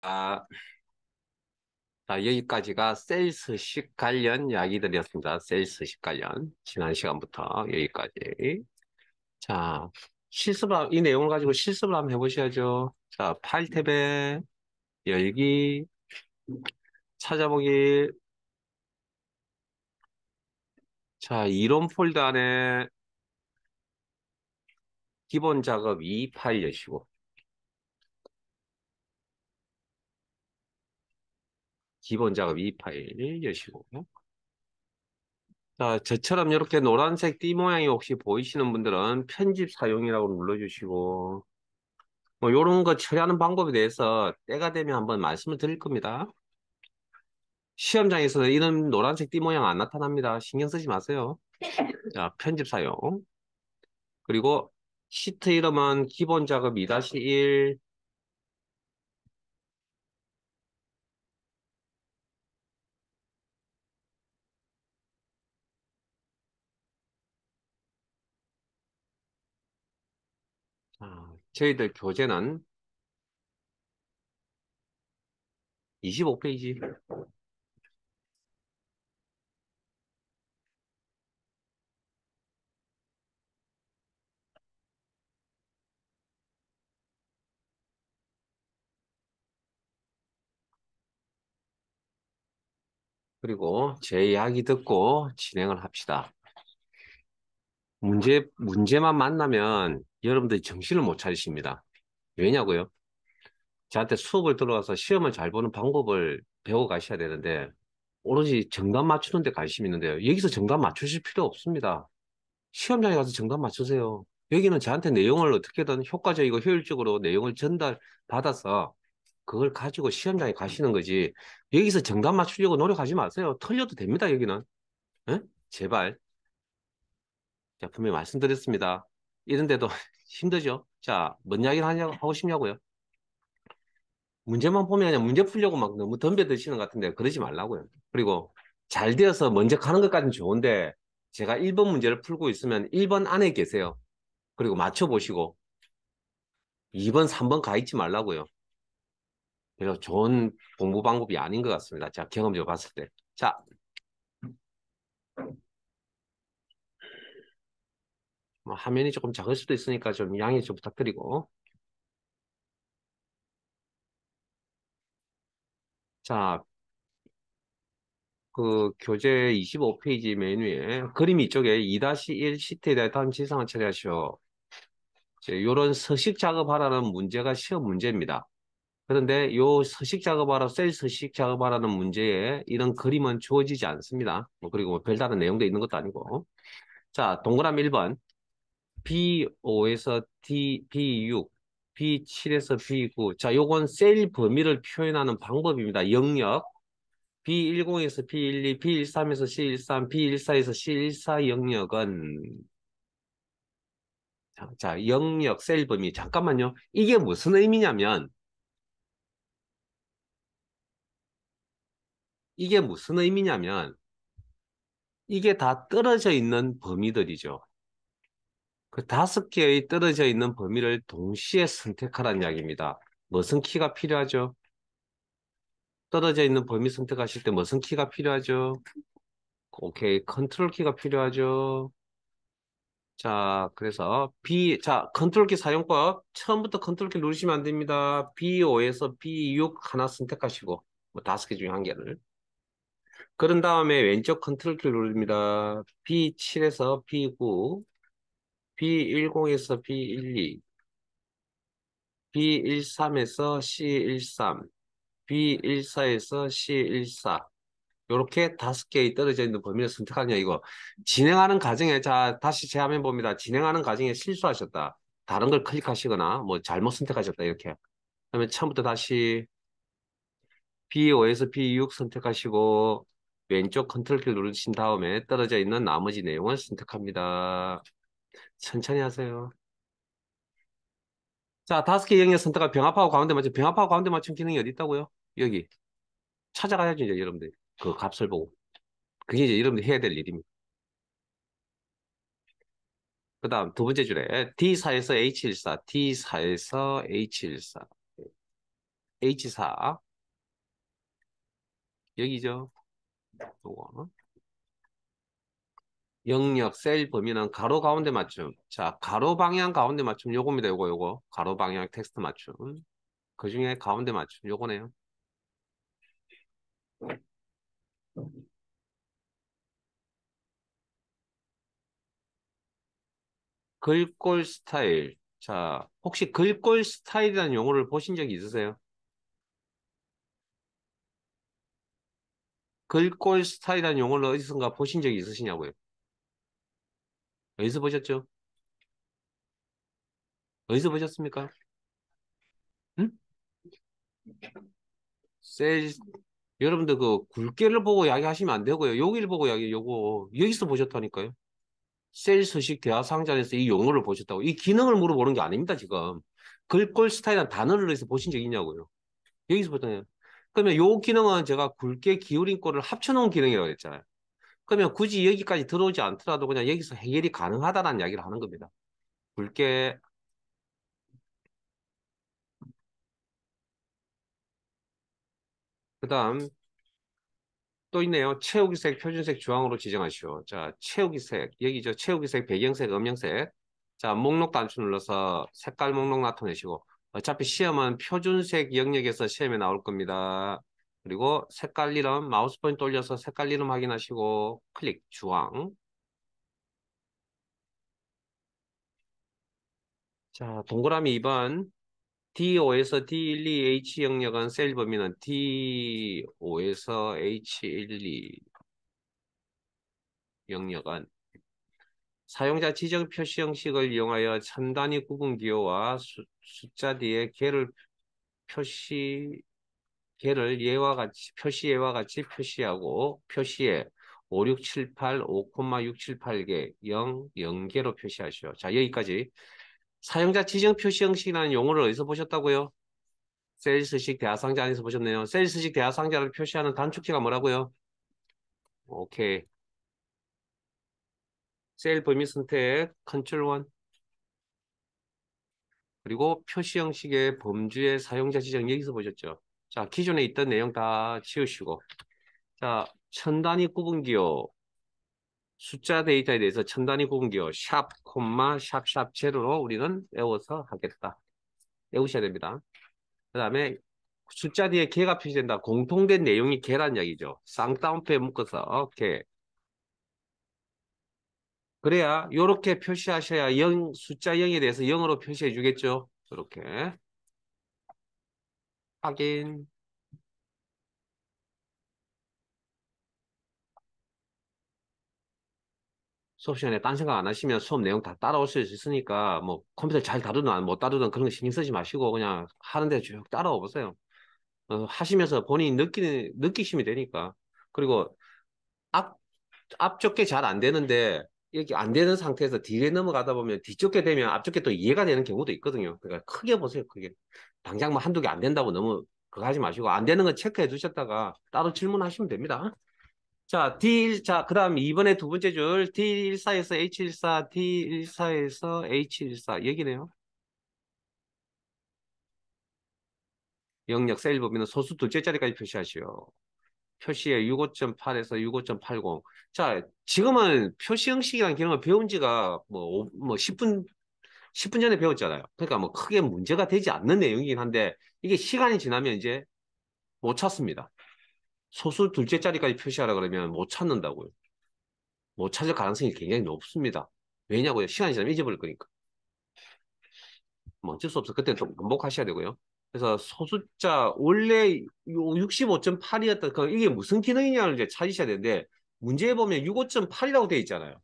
자, 여기까지가 세일스식 관련 이야기들이었습니다. 세일스식 관련. 지난 시간부터 여기까지. 자, 이 내용을 가지고 실습을 한번 해보셔야죠. 자, 파일 탭에 열기, 찾아보기. 자, 이론 폴더 안에 기본 작업 2 파일 여시고, 기본 작업 2 파일 여시고. 자, 저처럼 이렇게 노란색 띠 모양이 혹시 보이시는 분들은 편집 사용이라고 눌러주시고, 뭐, 요런 거 처리하는 방법에 대해서 때가 되면 한번 말씀을 드릴 겁니다. 시험장에서는 이런 노란색 띠 모양 안 나타납니다. 신경 쓰지 마세요. 자, 편집 사용. 그리고 시트 이름은 기본 작업 2-1. 자, 저희들 교재는 25페이지. 그리고 제 이야기 듣고 진행을 합시다. 문제만 만나면 여러분들이 정신을 못 차리십니다. 왜냐고요? 저한테 수업을 들어가서 시험을 잘 보는 방법을 배워 가셔야 되는데, 오로지 정답 맞추는 데 관심이 있는데요. 여기서 정답 맞추실 필요 없습니다. 시험장에 가서 정답 맞추세요. 여기는 저한테 내용을 어떻게든 효과적이고 효율적으로 내용을 전달받아서 그걸 가지고 시험장에 가시는 거지. 여기서 정답 맞추려고 노력하지 마세요. 틀려도 됩니다, 여기는. 예? 제발. 자, 분명히 말씀드렸습니다. 이런데도 힘들죠? 자, 뭔 이야기를 하고 싶냐고요? 문제만 보면 그냥 문제 풀려고 막 너무 덤벼드시는 것 같은데 그러지 말라고요. 그리고 잘 되어서 먼저 가는 것까지는 좋은데 제가 1번 문제를 풀고 있으면 1번 안에 계세요. 그리고 맞춰보시고 2번, 3번 가 있지 말라고요. 그래서 좋은 공부 방법이 아닌 것 같습니다. 자, 경험적으로 봤을 때. 자, 뭐 화면이 조금 작을 수도 있으니까 좀 양해 좀 부탁드리고. 자, 그 교재 25페이지 메뉴에 그림 이쪽에 2-1 시트에 대한 지상을 처리하시오. 이런 서식 작업하라는 문제가 시험 문제입니다. 그런데 요 서식 작업하라, 셀 서식 작업하라는 문제에 이런 그림은 주어지지 않습니다. 뭐 그리고 뭐 별다른 내용도 있는 것도 아니고. 자, 동그라미 1번. B5에서 B6, B7에서 B9. 자, 요건 셀 범위를 표현하는 방법입니다. 영역. B10에서 B12, B13에서 C13, B14에서 C14 영역은 자, 영역 셀 범위. 잠깐만요. 이게 무슨 의미냐면 이게 무슨 의미냐면 이게 다 떨어져 있는 범위들이죠. 그 5개의 떨어져 있는 범위를 동시에 선택하라는 이야기입니다. 무슨 키가 필요하죠? 떨어져 있는 범위 선택하실 때 무슨 키가 필요하죠? 오케이, 컨트롤 키가 필요하죠. 자, 그래서 자, 컨트롤 키 사용법. 처음부터 컨트롤 키 누르시면 안 됩니다. B5에서 B6 하나 선택하시고, 뭐 5개 중에 한 개를. 그런 다음에 왼쪽 컨트롤 키 누릅니다. B7에서 B9, B10에서 B12, B13에서 C13, B14에서 C14. 요렇게 5개의 떨어져 있는 범위를 선택하냐, 이거. 진행하는 과정에, 자, 다시 제 화면 봅니다. 진행하는 과정에 실수하셨다. 다른 걸 클릭하시거나, 뭐, 잘못 선택하셨다, 이렇게. 그러면 처음부터 다시 B5에서 B6 선택하시고, 왼쪽 컨트롤 키 누르신 다음에 떨어져 있는 나머지 내용을 선택합니다. 천천히 하세요. 자, 5개 영역 선택할 병합하고 가운데 맞춤. 병합하고 가운데 맞춤 기능이 어디 있다고요? 여기. 찾아가야죠, 이제 여러분들. 그 값을 보고. 그게 이제 여러분들 해야 될 일입니다. 그 다음 두 번째 줄에 D4에서 H14, D4에서 H14. H4 여기죠. 요거. 영역 셀 범위는 가로 가운데 맞춤. 자, 가로 방향 가운데 맞춤 요겁니다. 요거. 가로 방향 텍스트 맞춤. 그 중에 가운데 맞춤 요거네요. 글꼴 스타일. 자, 혹시 글꼴 스타일이라는 용어를 보신 적이 있으세요? 글꼴 스타일이라는 용어를 어디선가 보신 적이 있으시냐고요? 어디서 보셨죠? 어디서 보셨습니까? 응? 셀, 여러분들 그 굵게를 보고 이야기하시면 안 되고요. 여기를 보고 요거 여기서 보셨다니까요. 셀 서식 대화 상자에서 이 용어를 보셨다고. 이 기능을 물어보는 게 아닙니다, 지금. 글꼴 스타일이라는 단어를 해서 보신 적 있냐고요. 여기서 보잖아요. 그러면 요 기능은 제가 굵게 기울인 꼴을 합쳐놓은 기능이라고 했잖아요. 그러면 굳이 여기까지 들어오지 않더라도 그냥 여기서 해결이 가능하다는 이야기를 하는 겁니다. 굵게, 그 다음 또 있네요. 채우기색, 표준색, 주황으로 지정하시오. 자, 채우기색. 여기죠. 채우기색, 배경색, 음영색. 자, 목록 단추 눌러서 색깔 목록 나타내시고. 어차피 시험은 표준색 영역에서 시험에 나올 겁니다. 그리고 색깔 이름, 마우스 포인트 올려서 색깔 이름 확인하시고, 클릭, 주황. 자, 동그라미 2번. D5에서 D12, H 영역은 셀 범위는 D5에서 H12 영역은 사용자 지정 표시 형식을 이용하여 천 단위 구분 기호와 숫자 뒤에 개를 예와 같이 표시하고 표시에 5, 6, 7, 8, 5, 6, 7, 8개 0, 0개로 표시하시오. 자, 여기까지. 사용자 지정 표시 형식이라는 용어를 어디서 보셨다고요? 셀스식 대하상자 안에서 보셨네요. 셀스식 대하상자를 표시하는 단축키가 뭐라고요? 오케이. 셀 범위 선택, 컨트롤 1. 그리고 표시 형식의 범주의 사용자 지정 여기서 보셨죠? 자, 기존에 있던 내용 다 지우시고. 자, 천 단위 구분기호, 숫자 데이터에 대해서 천 단위 구분기호, 샵, 콤마, 샵, 제로로 우리는 외워서 하겠다. 외우셔야 됩니다. 그 다음에 숫자 뒤에 개가 표시된다. 공통된 내용이 개란 이야기죠. 쌍따옴표에 묶어서 개. 그래야 이렇게 표시하셔야 숫자 0에 대해서 0으로 표시해 주겠죠. 이렇게 확인. 수업 시간에 딴 생각 안 하시면 수업 내용 다 따라오실 수 있으니까 뭐 컴퓨터 잘 다루든 못 다루든 그런 거 신경 쓰지 마시고 그냥 하는데 쭉 따라와 보세요. 하시면서 본인이 느끼시면 되니까. 그리고 앞, 앞쪽게 잘 안 되는데 이렇게 안 되는 상태에서 뒤에 넘어가다 보면 뒤쪽게 되면 앞쪽게 또 이해가 되는 경우도 있거든요. 그러니까 크게 보세요, 크게. 당장 뭐 한두 개 안 된다고 너무 그거 하지 마시고 안 되는 거 체크해 두셨다가 따로 질문하시면 됩니다. 자, 자, 그 다음 이번에 두 번째 줄 D14에서 H14, D14에서 H14 여기네요. 영역 셀 범위는 소수 둘째 자리까지 표시하시오. 표시에 65.8에서 65.80. 자, 지금은 표시 형식이라는 기능을 배운 지가 뭐 10분 전에 배웠잖아요. 그러니까 뭐 크게 문제가 되지 않는 내용이긴 한데 이게 시간이 지나면 이제 못 찾습니다. 소수 둘째 자리까지 표시하라 그러면 못 찾는다고요. 못 찾을 가능성이 굉장히 높습니다. 왜냐고요? 시간이 지나면 잊어버릴 거니까. 뭐 어쩔 수 없어. 그때 좀 반복하셔야 되고요. 그래서 소숫자 원래 65.8이었던 그 이게 무슨 기능이냐를 이제 찾으셔야 되는데 문제에 보면 65.8이라고 되어 있잖아요.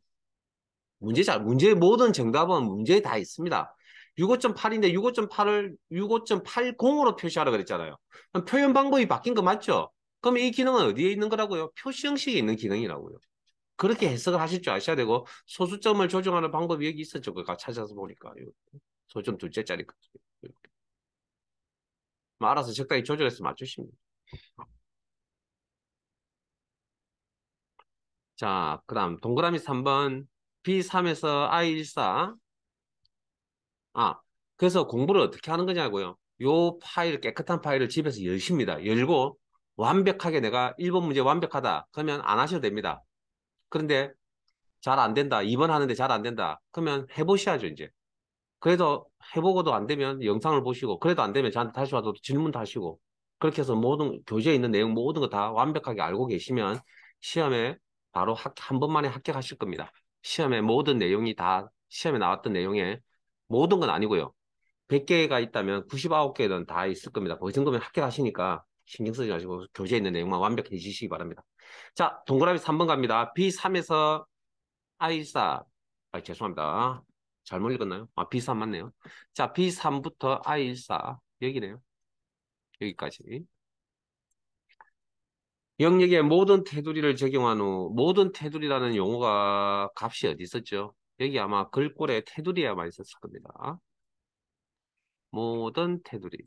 문제 모든 정답은 문제에 다 있습니다. 65.8인데 65.8을 65.80으로 표시하라 그랬잖아요. 그럼 표현 방법이 바뀐 거 맞죠? 그럼 이 기능은 어디에 있는 거라고요? 표시 형식에 있는 기능이라고요. 그렇게 해석을 하실 줄 아셔야 되고 소수점을 조정하는 방법이 여기 있었죠. 그거 찾아서 보니까 소점 둘째 자리 뭐 알아서 적당히 조절해서 맞추시면 돼요. 자, 그 다음 동그라미 3번 B3에서 I14. 아, 그래서 공부를 어떻게 하는 거냐고요. 요 파일, 깨끗한 파일을 집에서 여십니다. 열고 완벽하게 내가 1번 문제 완벽하다. 그러면 안 하셔도 됩니다. 그런데 잘 안 된다. 2번 하는데 잘 안 된다. 그러면 해보셔야죠, 이제. 그래도 해보고도 안 되면 영상을 보시고, 그래도 안 되면 저한테 다시 와도 질문도 하시고, 그렇게 해서 모든, 교재에 있는 내용 모든 거 다 완벽하게 알고 계시면 시험에 바로 한 번만에 합격하실 겁니다. 시험에 모든 내용이 다, 시험에 나왔던 내용에 모든 건 아니고요. 100개가 있다면 99개는 다 있을 겁니다. 그 정도면 합격하시니까 신경 쓰지 마시고 교재에 있는 내용만 완벽히 해주시기 바랍니다. 자, 동그라미 3번 갑니다. B3에서 I14. 죄송합니다. 잘못 읽었나요? B3 맞네요. 자, B3부터 I14. 여기네요. 여기까지. 영역의 모든 테두리를 적용한 후 모든 테두리라는 용어가 값이 어디 있었죠? 여기 아마 글꼴에 테두리에 아마 있었을 겁니다. 모든 테두리.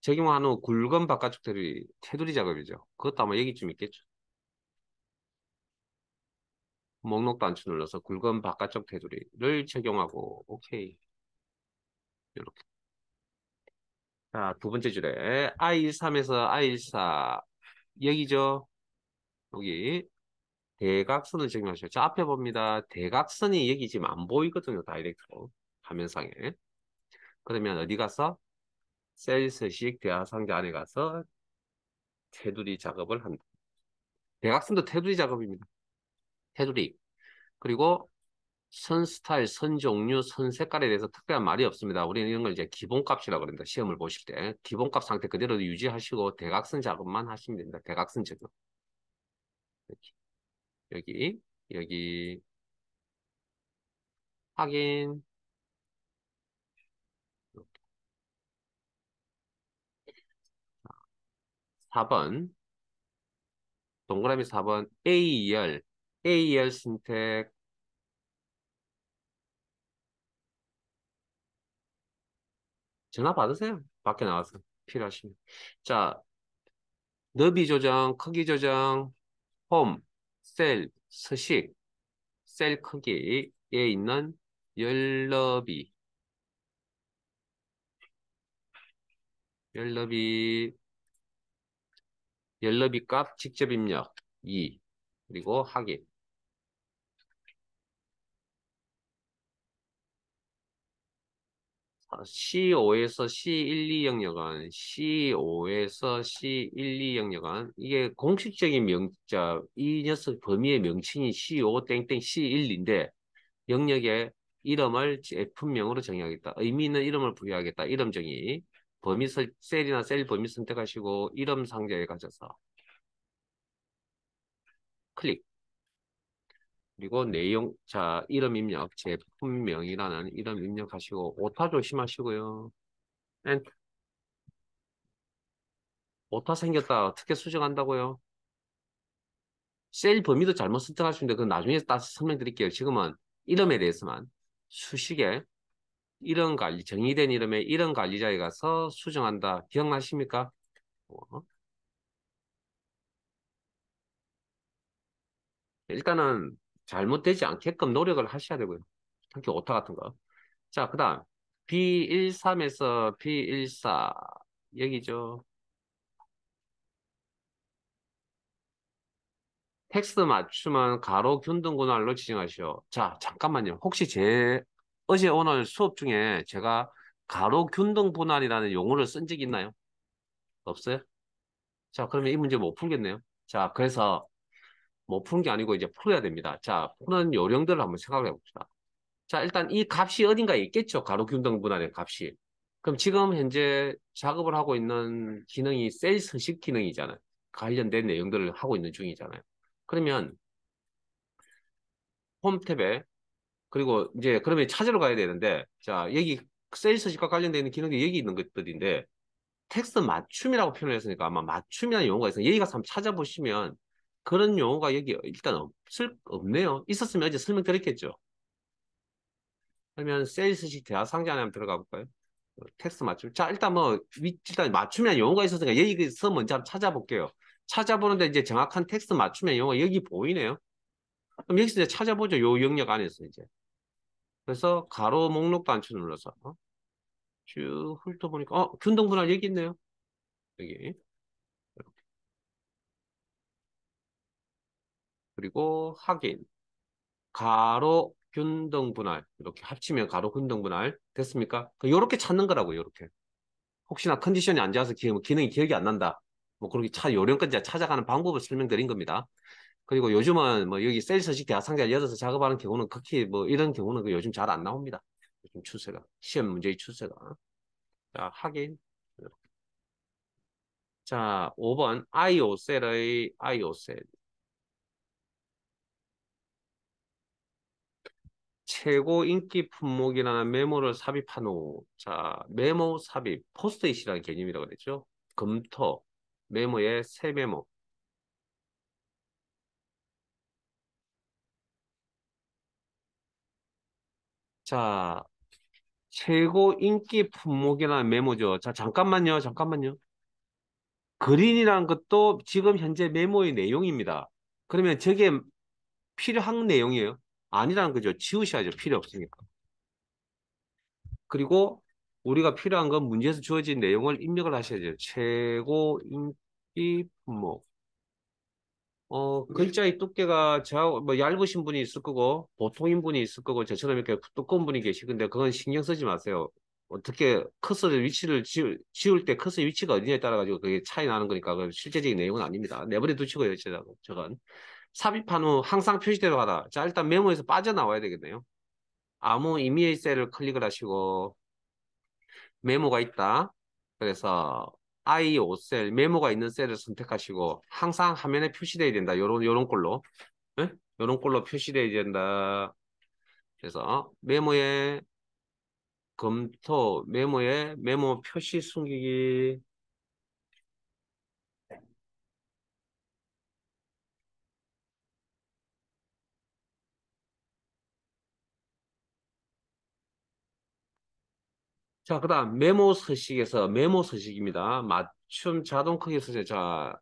적용한 후 굵은 바깥쪽 테두리 작업이죠. 그것도 아마 여기쯤 있겠죠. 목록 단추 눌러서 굵은 바깥쪽 테두리를 적용하고 오케이. 이렇게. 자, 두 번째 줄에 I13에서 I14 여기죠. 여기 대각선을 적용하셔. 자, 앞에 봅니다. 대각선이 여기 지금 안 보이거든요. 다이렉트로 화면상에. 그러면 어디 가서 셀 서식 대하상자 안에 가서 테두리 작업을 한다. 대각선도 테두리 작업입니다. 테두리. 그리고 선 스타일, 선 종류, 선 색깔에 대해서 특별한 말이 없습니다. 우리는 이런 걸 이제 기본값이라고 그럽니다. 시험을 보실 때. 기본값 상태 그대로 유지하시고 대각선 작업만 하시면 됩니다. 대각선 적용. 여기, 여기, 확인. 4번. 동그라미 4번. A열. A열 선택. 전화 받으세요. 밖에 나와서 필요하시면. 자, 너비 조정, 크기 조정, 홈, 셀, 서식, 셀 크기에 있는 열너비, 열너비, 열너비 값 직접 입력 2, 그리고 확인. C5에서 C12 영역은 C5에서 C12 영역은 이게 공식적인 명자 이 녀석 범위의 명칭이 C5 땡땡 C1인데 영역의 이름을 제품명으로 정의하겠다. 의미 있는 이름을 부여하겠다. 이름 정의. 셀이나 셀 범위 선택하시고 이름 상자에 가셔서 클릭. 그리고 내용, 자, 이름 입력, 제품명이라는 이름 입력하시고 오타 조심하시고요. 오타 생겼다. 어떻게 수정한다고요? 셀 범위도 잘못 선택하시는데 그건 나중에 따서 설명드릴게요. 지금은 이름에 대해서만 수식에 이름 관리, 정의된 이름의 이름 관리자에 가서 수정한다. 기억나십니까? 어? 일단은 잘못되지 않게끔 노력을 하셔야 되고요. 특히 오타 같은 거. 자, 그 다음 B13에서 B14 여기죠. 텍스트 맞춤은 가로 균등 분할로 지정하시오. 자, 잠깐만요. 혹시 어제 오늘 수업 중에 제가 가로 균등 분할이라는 용어를 쓴 적 있나요? 없어요? 자, 그러면 이 문제 못 풀겠네요. 자, 그래서 못 푸는 게 아니고 이제 풀어야 됩니다. 자, 푸는 요령들을 한번 생각해 봅시다. 자, 일단 이 값이 어딘가에 있겠죠. 가로 균등 분할의 값이. 그럼 지금 현재 작업을 하고 있는 기능이 셀 서식 기능이잖아요. 관련된 내용들을 하고 있는 중이잖아요. 그러면 홈 탭에 그리고 이제 그러면 찾으러 가야 되는데 자, 여기 셀 서식과 관련되어 있는 기능이 여기 있는 것들인데 텍스트 맞춤이라고 표현을 했으니까 아마 맞춤이라는 용어가 있어요. 여기 가서 한번 찾아보시면 그런 용어가 여기 일단 없네요. 있었으면 어제 설명드렸겠죠. 그러면 세일스식 대화 상자 안에 한번 들어가 볼까요? 텍스트 맞춤. 자, 일단 뭐, 일단 맞춤이라는 용어가 있었으니까 여기서 먼저 한번 찾아볼게요. 찾아보는데 이제 정확한 텍스트 맞춤의 용어 여기 보이네요. 그럼 여기서 이제 찾아보죠. 요 영역 안에서 이제. 그래서 가로 목록 단추 눌러서 쭉 훑어보니까 균등분할 여기 있네요. 여기. 그리고 확인. 가로 균등분할. 이렇게 합치면 가로 균등분할. 됐습니까? 요렇게 찾는 거라고요. 요렇게. 혹시나 컨디션이 안 좋아서 기능이 기억이 안 난다. 뭐 그렇게 요령까지 찾아가는 방법을 설명드린 겁니다. 그리고 요즘은 뭐 여기 셀 서식 대하 상자를 열어서 작업하는 경우는 극히 뭐 이런 경우는 요즘 잘 안 나옵니다. 요즘 추세가. 시험 문제의 추세가. 자, 확인. 자, 5번 IO셀의 IO셀. 최고 인기 품목이라는 메모를 삽입한 후, 자, 메모 삽입, 포스트잇이라는 개념이라고 그랬죠. 검토, 메모의 새 메모. 자, 최고 인기 품목이라는 메모죠. 자, 잠깐만요, 잠깐만요. 그린이라는 것도 지금 현재 메모의 내용입니다. 그러면 저게 필요한 내용이에요? 아니라는 거죠. 지우셔야죠. 필요 없으니까. 그리고 우리가 필요한 건 문제에서 주어진 내용을 입력을 하셔야죠. 최고 인기 품목. 글자의 두께가 뭐 얇으신 분이 있을 거고 보통인 분이 있을 거고 저처럼 이렇게 두꺼운 분이 계시는데 그건 신경 쓰지 마세요. 어떻게 커서의 위치를 지울 때 커서의 위치가 어디냐에 따라 가지고 그게 차이 나는 거니까 그 실제적인 내용은 아닙니다. 내버려 두시고요. 저건 삽입한 후 항상 표시대로 하라. 자, 일단 메모에서 빠져나와야 되겠네요. 아무 임의의 셀을 클릭을 하시고 메모가 있다. 그래서 I5셀 메모가 있는 셀을 선택하시고 항상 화면에 표시되어야 된다. 요런 걸로. 예? 요런 걸로 표시되어야 된다. 그래서 메모에 검토, 메모에 메모 표시 숨기기. 자, 그 다음 메모 서식에서 메모 서식입니다. 맞춤 자동 크기 서식. 자,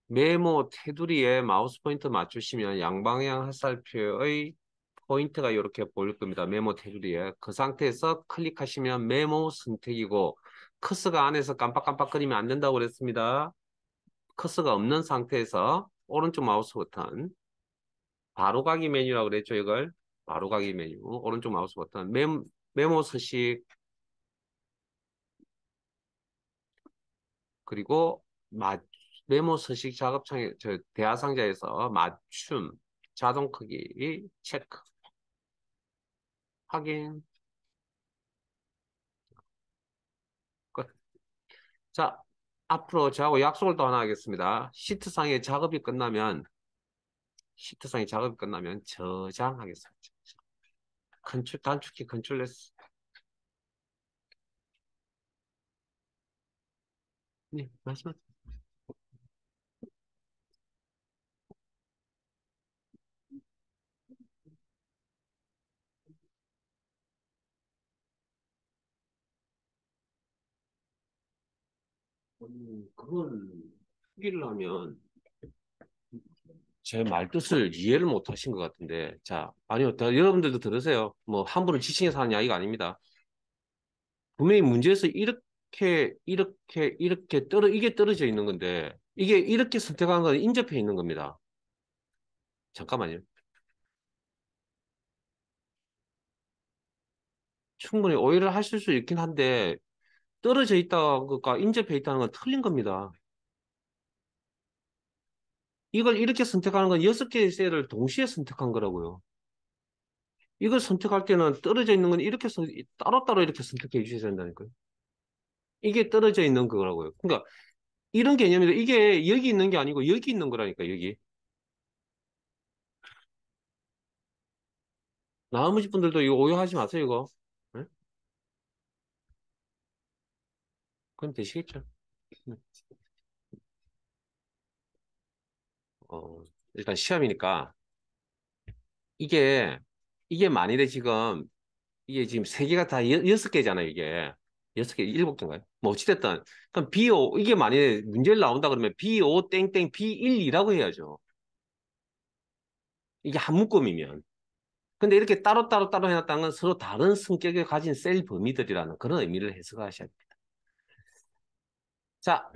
메모 테두리에 마우스 포인터 맞추시면 양방향 화살표의 포인트가 이렇게 보일 겁니다. 메모 테두리에. 그 상태에서 클릭하시면 메모 선택이고 커서가 안에서 깜빡깜빡거리면 안 된다고 그랬습니다. 커서가 없는 상태에서 오른쪽 마우스 버튼 바로가기 메뉴라고 그랬죠, 이걸. 바로가기 메뉴. 오른쪽 마우스 버튼 메모 서식 그리고 메모 서식 작업창에 대화 상자에서 맞춤 자동 크기 체크 확인 끝. 자, 앞으로 저하고 약속을 또 하나 하겠습니다. 시트상의 작업이 끝나면 저장하겠습니다. 단축키 컨트롤 S. 네, 말씀하세요. 그건 포기를 하면 제 말뜻을 이해를 못 하신 것 같은데, 자, 아니요, 여러분들도 들으세요. 뭐, 함부로 지칭해서 하는 이야기가 아닙니다. 분명히 문제에서 이게 떨어져 있는 건데, 이게 이렇게 선택한 건 인접해 있는 겁니다. 잠깐만요. 충분히 오해를 하실 수 있긴 한데, 떨어져 있다가 인접해 있다는 건 틀린 겁니다. 이걸 이렇게 선택하는 건 6개의 셀을 동시에 선택한 거라고요. 이걸 선택할 때는 떨어져 있는 건 따로따로 이렇게 선택해 주셔야 된다니까요. 이게 떨어져 있는 거라고요. 그러니까 이런 개념이다. 이게 여기 있는 게 아니고 여기 있는 거라니까, 여기. 나머지 분들도 이거 오해하지 마세요, 이거. 네? 그럼 되시겠죠? 네. 어, 일단 시험이니까 이게, 이게 만일에 이게 지금 세 개가 다 6개잖아요, 이게. 6개, 7개인가요? 뭐, 어찌됐든. 그럼 B5, 이게 만약에 문제를 나온다 그러면 B5 땡땡 B12라고 해야죠. 이게 한 묶음이면. 근데 이렇게 따로따로 해놨다는 건 서로 다른 성격을 가진 셀 범위들이라는 그런 의미를 해석하셔야 됩니다. 자,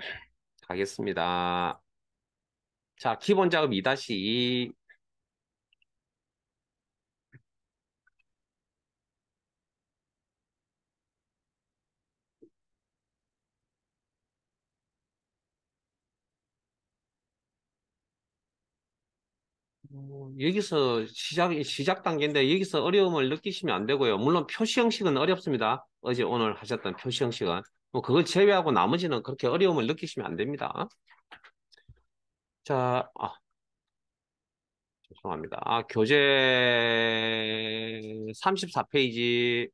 가겠습니다. 자, 기본 작업 2-2. 여기서 시작 단계인데 여기서 어려움을 느끼시면 안 되고요. 물론 표시 형식은 어렵습니다. 어제 오늘 하셨던 표시 형식은. 뭐 그걸 제외하고 나머지는 그렇게 어려움을 느끼시면 안 됩니다. 자, 죄송합니다. 교재 34페이지.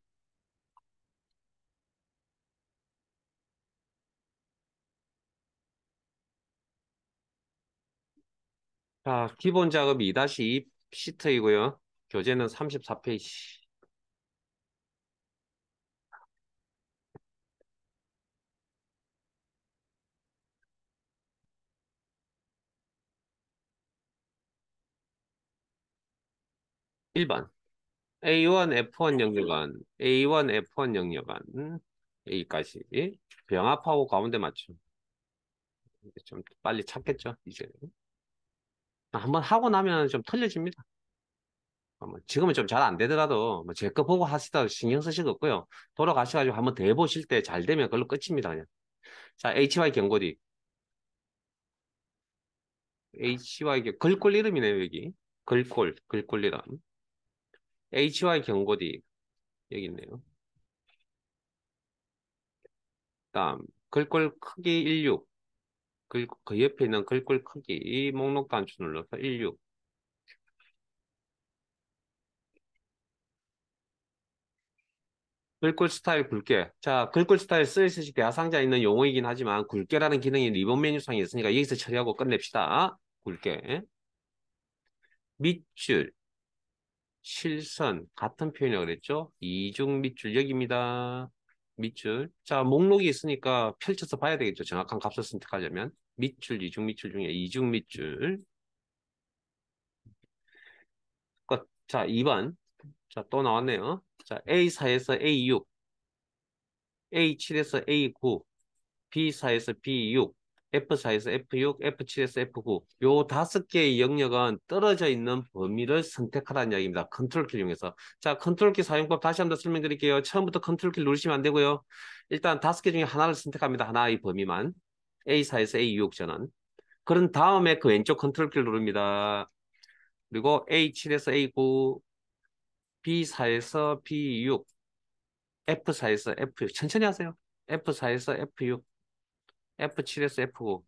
자, 기본 작업 2-2 시트이고요. 교재는 34페이지. 1번. A1, F1 영역은 A1, F1 영역은 A까지 병합하고 가운데 맞춤. 좀 빨리 찾겠죠, 이제. 한번 하고 나면 좀 틀려집니다. 지금은 좀 잘 안 되더라도 제 거 보고 하시다 신경 쓰실 거 없고요. 돌아가셔가지고 한번 더 해보실 때 잘 되면 그걸로 끝입니다, 그냥. 자, HY 경고디. HY 글꼴 이름이네요, 여기. 글꼴 이름. HY 경고디. 여기 있네요. 다음, 글꼴 크기 16. 그 옆에 있는 글꼴 크기, 이 목록 단추 눌러서 16. 글꼴 스타일 굵게. 자, 글꼴 스타일 쓰이스식 대하상자에 있는 용어이긴 하지만 굵게라는 기능이 리본 메뉴상에 있으니까 여기서 처리하고 끝냅시다. 굵게. 밑줄, 실선, 같은 표현이라고 그랬죠? 이중 밑줄 여기입니다. 밑줄. 자, 목록이 있으니까 펼쳐서 봐야 되겠죠. 정확한 값을 선택하려면. 밑줄, 이중 밑줄 중에 이중 밑줄. 끝. 자, 2번. 자, 또 나왔네요. 자, A4에서 A6, A7에서 A9, B4에서 B6, F4에서 F6, F7에서 F9. 요 5개의 영역은 떨어져 있는 범위를 선택하라는 이야기입니다. 컨트롤 키 이용해서. 자, 컨트롤 키 사용법 다시 한번 설명드릴게요. 처음부터 컨트롤 키 누르시면 안 되고요. 일단 5개 중에 하나를 선택합니다. 하나의 범위만. A4에서 A6 저는. 그런 다음에 그 왼쪽 컨트롤 키를 누릅니다. 그리고 A7에서 A9, B4에서 B6, F4에서 F6. 천천히 하세요. F4에서 F6, F7에서 F9.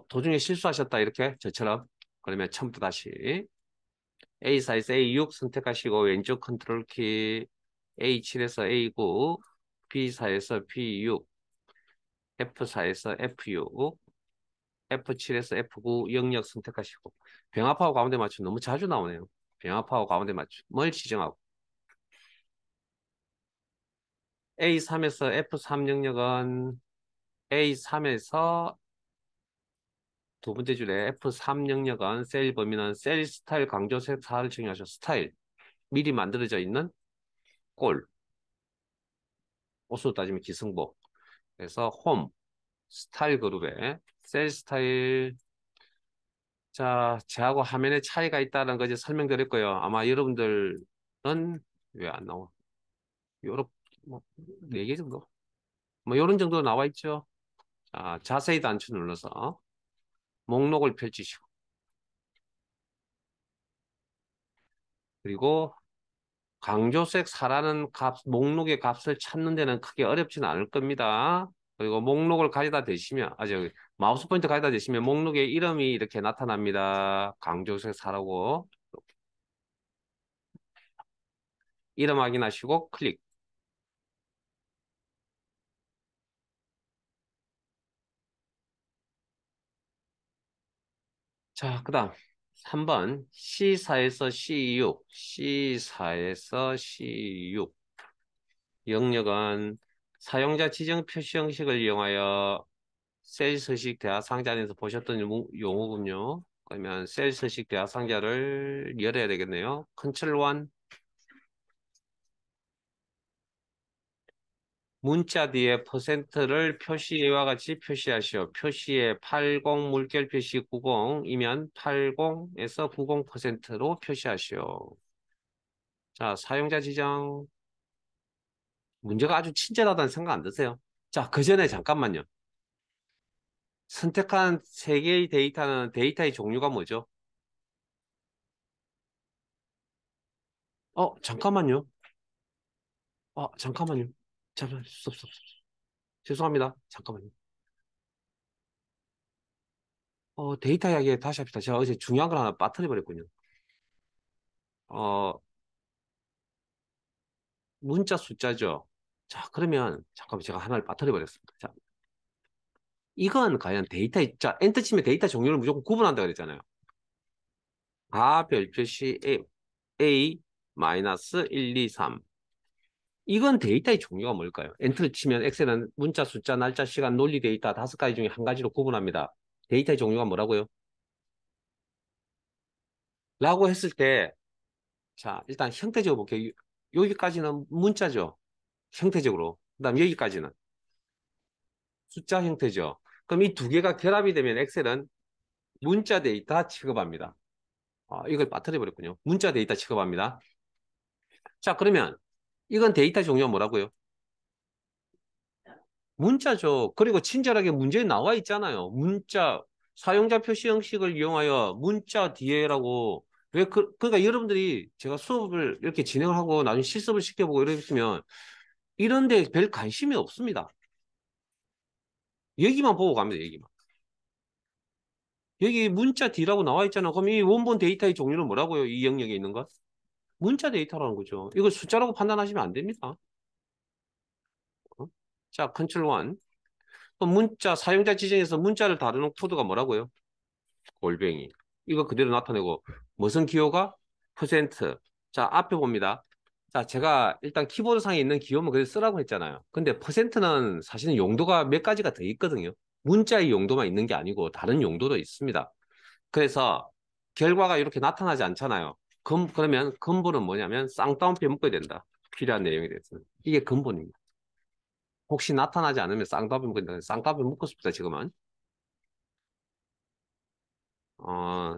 도중에 실수하셨다, 이렇게. 저처럼. 그러면 처음부터 다시. A4에서 A6 선택하시고, 왼쪽 컨트롤 키, A7에서 A9, B4에서 B6, F4에서 F6, F7에서 F9 영역 선택하시고, 병합하고 가운데 맞춤 너무 자주 나오네요. 병합하고 가운데 맞춤을 지정하고. A3에서 F3 영역은 A3에서 두 번째 줄에 F3 영역은 셀 범위는 셀 스타일 강조색 4를 정의하셔. 스타일. 미리 만들어져 있는 꼴. 옷으로 따지면 기승복. 그래서 홈. 스타일 그룹에 셀 스타일. 자, 저하고 화면에 차이가 있다는 거 이제 설명드렸고요. 아마 여러분들은 왜 안 나와? 요렇게 뭐 4개 정도? 뭐 요런 정도 나와 있죠. 자, 자세히 단추 눌러서 목록을 펼치시고 그리고 강조색 4라는 목록의 값을 찾는 데는 크게 어렵지는 않을 겁니다. 그리고 목록을 가져다 대시면, 저기, 마우스 포인트 가져다 대시면 목록의 이름이 이렇게 나타납니다. 강조색 4라고. 이름 확인하시고 클릭. 자, 그 다음 3번 C4에서 C6, C4에서 C6 영역은 사용자 지정 표시 형식을 이용하여 셀 서식 대화 상자 안에서 보셨던 용어군요. 그러면 셀 서식 대화 상자를 열어야 되겠네요. 컨트롤 1, 문자 뒤에 퍼센트를 표시와 같이 표시하시오. 표시에 80 물결 표시 90이면 80에서 90%로 표시하시오. 자, 사용자 지정. 문제가 아주 친절하다는 생각 안 드세요? 자, 그 전에 잠깐만요. 선택한 세 개의 데이터는 데이터의 종류가 뭐죠? 잠깐만요. 잠깐만요. 잠깐, 스톱. 죄송합니다. 잠깐만요. 데이터 이야기 다시 합시다. 제가 어제 중요한 걸 하나 빠뜨려 버렸군요. 어, 문자 숫자죠. 자, 그러면, 잠깐만, 제가 하나를 빠뜨려 버렸습니다. 자, 이건 과연 자, 엔터 치면 데이터 종류를 무조건 구분한다 그랬잖아요. 별표시 A, 마이너스 1, 2, 3. 이건 데이터의 종류가 뭘까요? 엔터를 치면 엑셀은 문자, 숫자, 날짜, 시간, 논리 데이터 5가지 중에 한 가지로 구분합니다. 데이터의 종류가 뭐라고요? 라고 했을 때, 자, 일단 형태적으로 볼게요. 여기까지는 문자죠. 형태적으로. 그다음 여기까지는 숫자 형태죠. 그럼 이 두 개가 결합이 되면 엑셀은 문자 데이터 취급합니다. 이걸 빠뜨려 버렸군요. 문자 데이터 취급합니다. 자, 그러면 이건 데이터 종류가 뭐라고요? 문자죠. 그리고 친절하게 문제에 나와 있잖아요. 문자, 사용자 표시 형식을 이용하여 문자 뒤에라고. 그러니까 여러분들이 제가 수업을 이렇게 진행을 하고 나중에 실습을 시켜보고 이러시면 이런데 별 관심이 없습니다. 여기만 보고 갑니다, 여기만. 여기 문자 D라고 나와 있잖아. 그럼 이 원본 데이터의 종류는 뭐라고요? 이 영역에 있는 것? 문자 데이터라는 거죠. 이걸 숫자라고 판단하시면 안 됩니다. 어? 자, 컨트롤 1. 문자, 사용자 지정에서 문자를 다루는 코드가 뭐라고요? 골뱅이. 이거 그대로 나타내고, 무슨 기호가? 퍼센트. 자, 앞에 봅니다. 자, 제가 일단 키보드상에 있는 기호만 그대로 쓰라고 했잖아요. 근데 퍼센트는 사실은 용도가 몇 가지가 더 있거든요. 문자의 용도만 있는 게 아니고 다른 용도도 있습니다. 그래서 결과가 이렇게 나타나지 않잖아요. 그러면 근본은 뭐냐면 쌍따옴표 묶어야 된다. 필요한 내용에 대해서는. 이게 근본입니다. 혹시 나타나지 않으면 쌍따옴표 묶어야 된다. 쌍따옴표 묶었습니다, 지금은.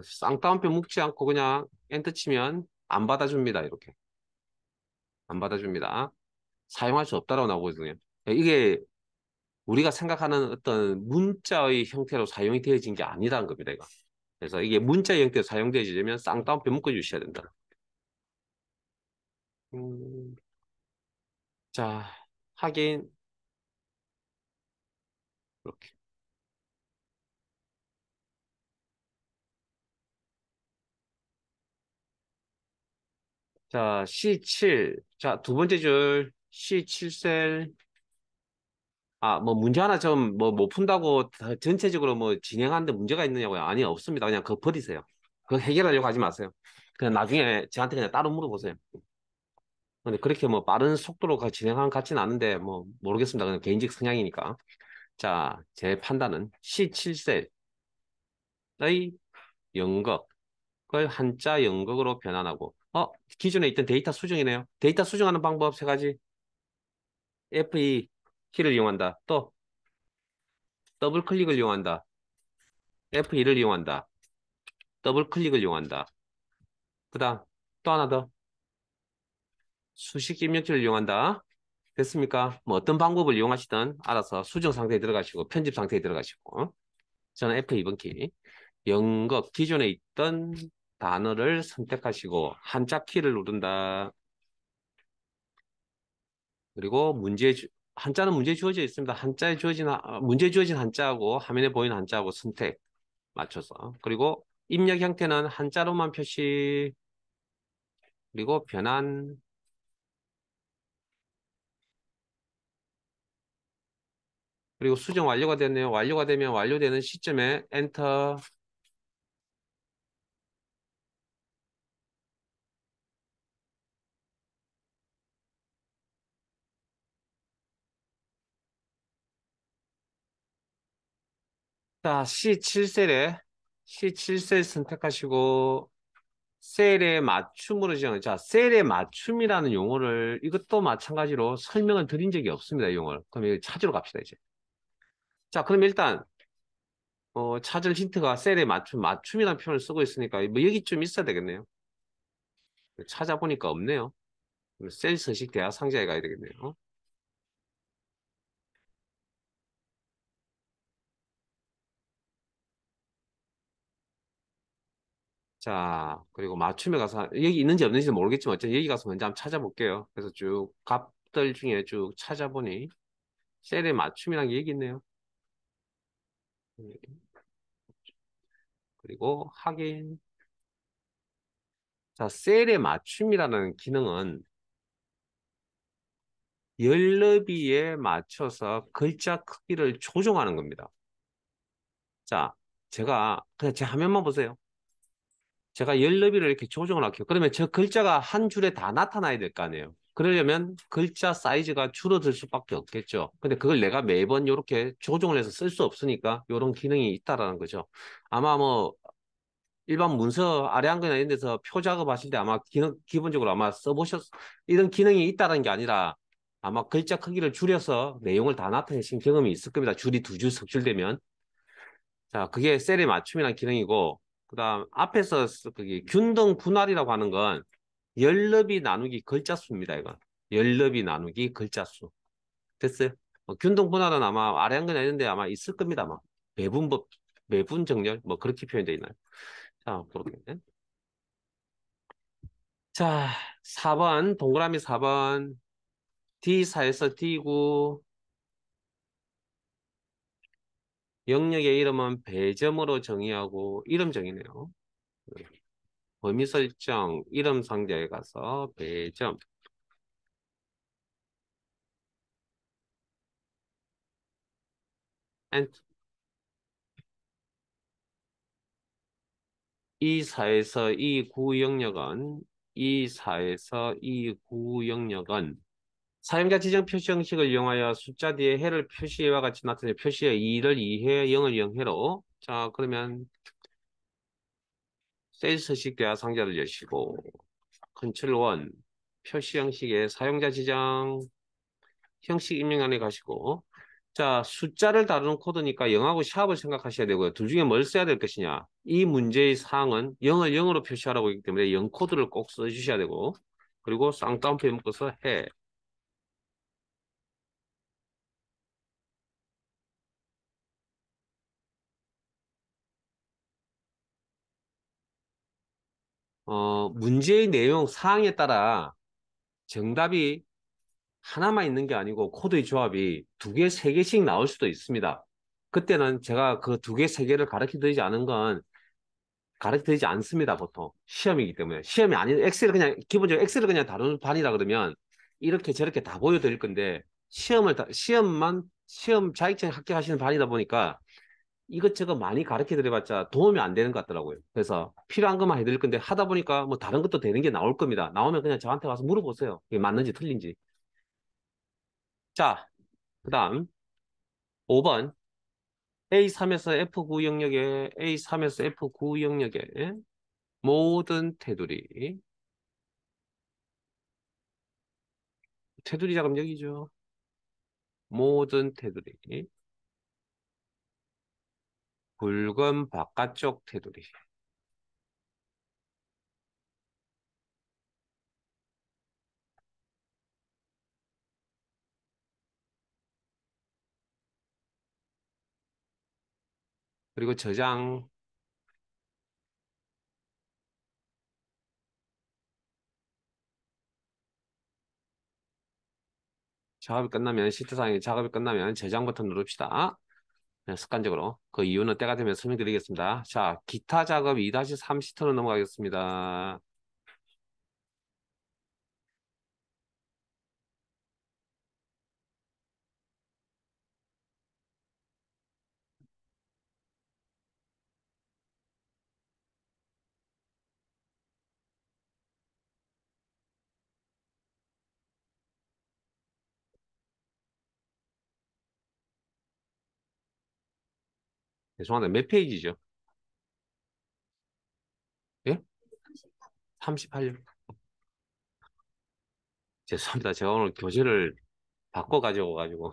쌍따옴표 묶지 않고 그냥 엔터 치면 안 받아줍니다, 이렇게. 안 받아줍니다. 사용할 수 없다라고 나오거든요. 이게 우리가 생각하는 어떤 문자의 형태로 사용이 되어진 게 아니라는 겁니다, 이거. 그래서 이게 문자 형태로 사용되어지려면 쌍따옴표 묶어주셔야 된다. 음, 자, 확인. 이렇게. 자, C7. 자, 두 번째 줄 C7셀. 뭐 문제 하나 좀 못 푼다고 전체적으로 뭐 진행하는데 문제가 있느냐고요? 아니, 없습니다. 그냥 그거 버리세요. 그거 해결하려고 하지 마세요. 그냥 나중에 저한테 그냥 따로 물어보세요. 근데 그렇게 뭐 빠른 속도로 진행하는 것 같지는 않은데 뭐 모르겠습니다. 그냥 개인적 성향이니까. 자, 제 판단은 C7셀의 연극을 한자 연극으로 변환하고 기존에 있던 데이터 수정이네요. 데이터 수정하는 방법 세 가지. F2 키를 이용한다. 또 더블 클릭을 이용한다. F2를 이용한다. 더블 클릭을 이용한다. 그다음 또 하나 더. 수식 입력키를 이용한다. 됐습니까? 뭐 어떤 방법을 이용하시든 알아서 수정 상태에 들어가시고 편집 상태에 들어가시고. 저는 F2번 키. 연극 기존에 있던 단어를 선택하시고 한자 키를 누른다. 그리고 한자는 문제 주어져 있습니다. 문제 주어진 한자하고 화면에 보이는 한자하고 선택 맞춰서. 그리고 입력 형태는 한자로만 표시. 그리고 변환. 그리고 수정 완료가 됐네요. 완료가 되면 완료되는 시점에 엔터. 자, C7셀에 C7셀 선택하시고 셀의 맞춤으로 지정. 자, 셀의 맞춤이라는 용어를 이것도 마찬가지로 설명을 드린 적이 없습니다. 이 용어를. 그럼 이거 찾으러 갑시다, 이제. 자, 그럼 일단 찾을 힌트가 셀의 맞춤, 맞춤이라는 표현을 쓰고 있으니까 뭐 여기 좀 있어야 되겠네요. 찾아보니까 없네요. 셀 서식 대화 상자에 가야 되겠네요. 자, 그리고 맞춤에 가서 여기 있는지 없는지는 모르겠지만 어쨌든 여기 가서 먼저 한번 찾아볼게요. 그래서 쭉 값들 중에 쭉 찾아보니 셀의 맞춤이라는 게 여기 있네요. 그리고 확인. 자, 셀의 맞춤이라는 기능은 열너비에 맞춰서 글자 크기를 조정하는 겁니다. 자, 그냥 제 화면만 보세요. 제가 열너비를 이렇게 조정을 할게요. 그러면 저 글자가 한 줄에 다 나타나야 될 거 아니에요. 그러려면 글자 사이즈가 줄어들 수밖에 없겠죠. 근데 그걸 내가 매번 이렇게 조정을 해서 쓸 수 없으니까 이런 기능이 있다라는 거죠. 아마 뭐 일반 문서 아래 한거나 이런 데서 표 작업하실 때 아마 기본적으로 아마 써보셨, 이런 기능이 있다는 게 아니라 아마 글자 크기를 줄여서 내용을 다 나타내신 경험이 있을 겁니다. 줄이 두 줄, 석 줄 되면. 자, 그게 셀의 맞춤이라는 기능이고, 그 다음 앞에서 그게 균등 분할이라고 하는 건 열너비 나누기 글자 수입니다, 이건. 열너비 나누기 글자 수. 됐어요? 균등 분할은 아마 아래 한거나 이런 데 아마 있을 겁니다, 아마. 배분법, 배분 정렬, 뭐 그렇게 표현되어 있나요? 자, 그렇게. 자, 4번, 동그라미 4번. D4에서 D9. 영역의 이름은 배점으로 정의하고, 이름 정의네요. 범위 설정, 이름 상자에 가서 배점. 엔터. E4에서 E9 영역은, E4에서 E9 영역은 사용자 지정 표시 형식을 이용하여 숫자 뒤에 해를 표시와 같이 나타내 표시에 2를 2해, 0을 0해로. 자, 그러면 셀 서식 대화 상자를 여시고, 컨트롤 1, 표시 형식의 사용자 지정, 형식 입력란에 가시고, 자, 숫자를 다루는 코드니까 0하고 샵을 생각하셔야 되고요. 둘 중에 뭘 써야 될 것이냐. 이 문제의 사항은 0을 0으로 표시하라고 했기 때문에 0 코드를 꼭 써주셔야 되고, 그리고 쌍따옴표 묶어서 해. 문제의 내용, 사항에 따라 정답이 하나만 있는 게 아니고 코드의 조합이 두 개, 세 개씩 나올 수도 있습니다. 그때는 제가 그 두 개, 세 개를 가르쳐 드리지 않은 건 가르쳐 드리지 않습니다, 보통. 시험이기 때문에. 시험이 아닌, 엑셀을 그냥, 기본적으로 엑셀을 그냥 다루는 반이라 그러면 이렇게 저렇게 다 보여드릴 건데, 시험 자격증 합격하시는 반이다 보니까 이것저것 많이 가르쳐 드려봤자 도움이 안 되는 것 같더라고요. 그래서 필요한 것만 해드릴 건데 하다 보니까 뭐 다른 것도 되는 게 나올 겁니다. 나오면 그냥 저한테 와서 물어보세요. 이게 맞는지 틀린지. 자, 그 다음 5번. A3에서 F9 영역에, A3에서 F9 영역에 모든 테두리. 테두리 작업 여기죠. 모든 테두리. 붉은 바깥쪽 테두리. 그리고 저장. 작업이 끝나면, 시트상에 작업이 끝나면 저장 버튼 누릅시다. 네, 습관적으로. 그 이유는 때가 되면 설명드리겠습니다. 자, 기타 작업 2-3 시트로 넘어가겠습니다. 죄송한데 몇 페이지죠? 예? 38. 죄송합니다. 제가 오늘 교재를 바꿔 가지고.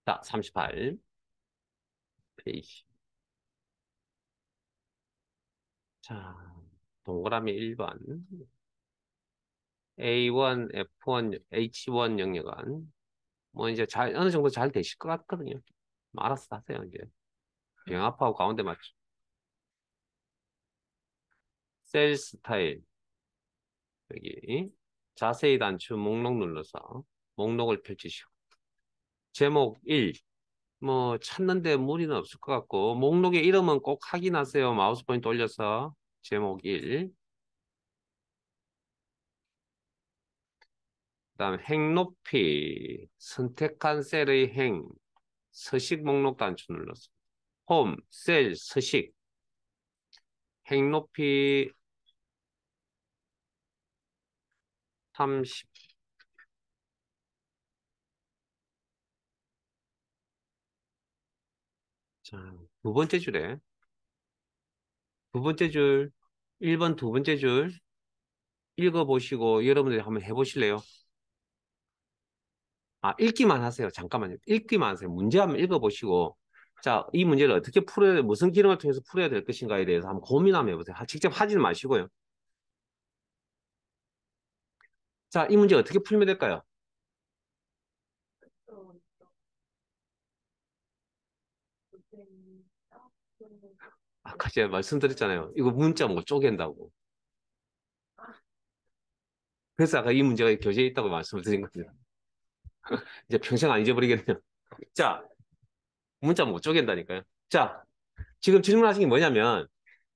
자, 38 페이지. 자, 동그라미 1번. A1, F1, H1 영역은 뭐 이제 어느 정도 잘 되실 것 같거든요. 뭐 알아서 하세요, 이제. 병합하고 가운데 맞죠. 셀 스타일. 여기. 자세히 단추 목록 눌러서 목록을 펼치시고. 제목 1. 뭐 찾는데 무리는 없을 것 같고 목록의 이름은 꼭 확인하세요. 마우스 포인트 올려서 제목 1. 그다음 행 높이 선택한 셀의 행 서식 목록 단추 눌러서 홈, 셀, 서식 행 높이 30. 자, 두 번째 줄에 두 번째 줄 1번 두 번째 줄 읽어보시고 여러분들이 한번 해보실래요? 아, 읽기만 하세요. 잠깐만요. 읽기만 하세요. 문제 한번 읽어보시고, 자, 이 문제를 어떻게 풀어야, 무슨 기능을 통해서 풀어야 될 것인가에 대해서 한번 고민 한번 해보세요. 직접 하지는 마시고요. 자, 이 문제 어떻게 풀면 될까요? 아까 제가 말씀드렸잖아요. 이거 문자 못 쪼갠다고. 그래서 아까 이 문제가 교재에 있다고 말씀드린 겁니다. 이제 평생 안 잊어버리겠네요. 자, 문자 못 쪼갠다니까요. 자, 지금 질문하신 게 뭐냐면,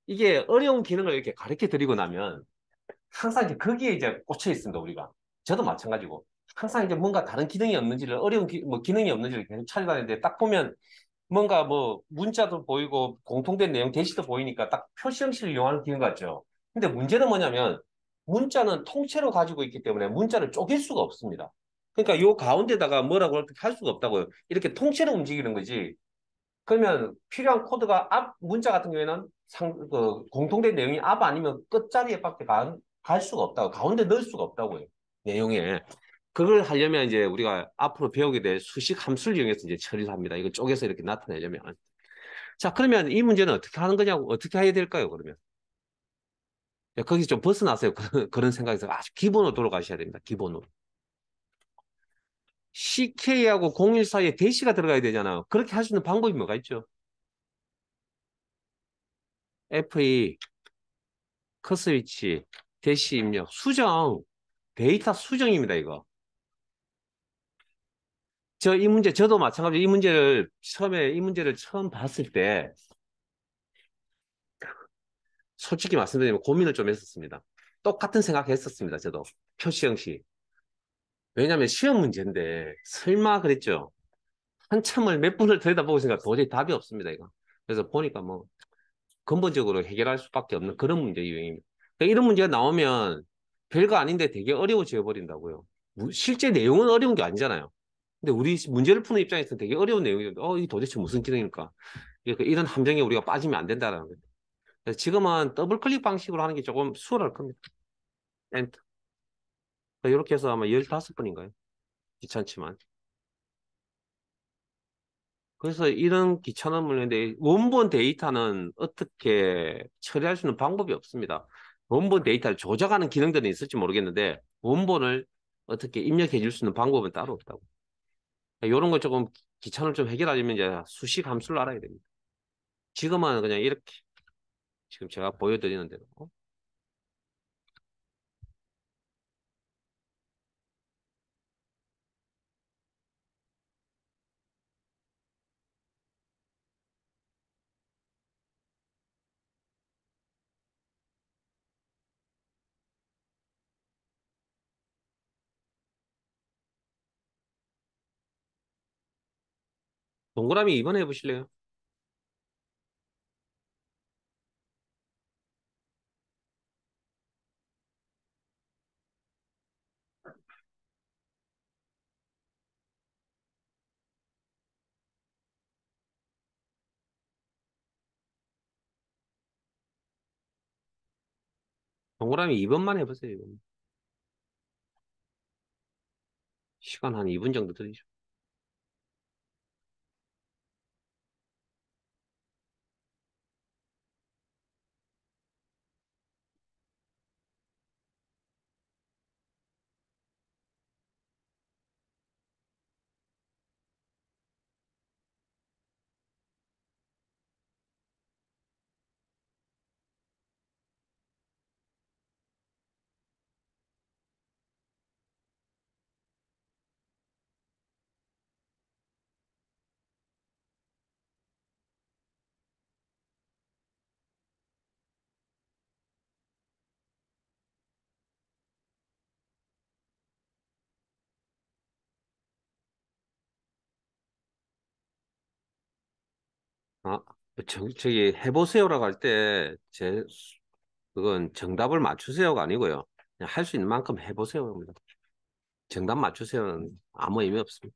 이게 어려운 기능을 이렇게 가르쳐 드리고 나면, 항상 이제 거기에 이제 꽂혀 있습니다, 우리가. 저도 마찬가지고. 항상 이제 뭔가 다른 기능이 없는지를, 어려운 뭐 기능이 없는지를 계속 찾아다니는데, 딱 보면 뭔가 뭐 문자도 보이고 공통된 내용 게시도 보이니까 딱 표시 형식을 이용하는 기능 같죠. 근데 문제는 뭐냐면, 문자는 통째로 가지고 있기 때문에 문자를 쪼갤 수가 없습니다. 그러니까 요 가운데다가 뭐라고 어떻게 할 수가 없다고요. 이렇게 통째로 움직이는 거지. 그러면 필요한 코드가 앞 문자 같은 경우에는 공통된 내용이 앞 아니면 끝자리에밖에 갈 수가 없다고 가운데 넣을 수가 없다고요. 내용에 그걸 하려면 이제 우리가 앞으로 배우게 될 수식 함수를 이용해서 이제 처리를 합니다. 이거 쪼개서 이렇게 나타내려면. 자, 그러면 이 문제는 어떻게 하는 거냐고 어떻게 해야 될까요? 그러면 거기서 좀 벗어나세요. 그런 생각에서 아주 기본으로 돌아가셔야 됩니다. 기본으로. CK하고 01 사이에 대시가 들어가야 되잖아요. 그렇게 할 수 있는 방법이 뭐가 있죠? FE 커스위치, 대시 입력, 수정, 데이터 수정입니다, 이거. 이 문제, 저도 마찬가지로 이 문제를 처음 봤을 때, 솔직히 말씀드리면 고민을 좀 했었습니다. 똑같은 생각 했었습니다, 저도. 표시 형식. 왜냐면 시험 문제인데, 설마 그랬죠. 한참을 몇 분을 들여다보고 있으니까 도저히 답이 없습니다, 이거. 그래서 보니까 뭐, 근본적으로 해결할 수밖에 없는 그런 문제 유형입니다. 그러니까 이런 문제가 나오면 별거 아닌데 되게 어려워져 버린다고요. 실제 내용은 어려운 게 아니잖아요. 근데 우리 문제를 푸는 입장에서는 되게 어려운 내용이거든요. 이게 도대체 무슨 기능일까? 그러니까 이런 함정에 우리가 빠지면 안 된다는 거예요. 그래서 지금은 더블 클릭 방식으로 하는 게 조금 수월할 겁니다. 엔터. 이렇게 해서 아마 15번인가요? 귀찮지만. 그래서 이런 귀찮은 문제인데 원본 데이터는 어떻게 처리할 수 있는 방법이 없습니다. 원본 데이터를 조작하는 기능들은 있을지 모르겠는데 원본을 어떻게 입력해 줄 수 있는 방법은 따로 없다고. 이런 거 조금 귀찮을 좀 해결하려면 이제 수식 함수를 알아야 됩니다. 지금은 그냥 이렇게 지금 제가 보여드리는 대로 동그라미 2번 해보실래요? 동그라미 2번만 해보세요. 2번. 시간 한 2분 정도 들이죠. 아, 저기 해보세요라고 할 때, 그건 정답을 맞추세요가 아니고요. 그냥 할 수 있는 만큼 해보세요입니다. 정답 맞추세요는 아무 의미 없습니다.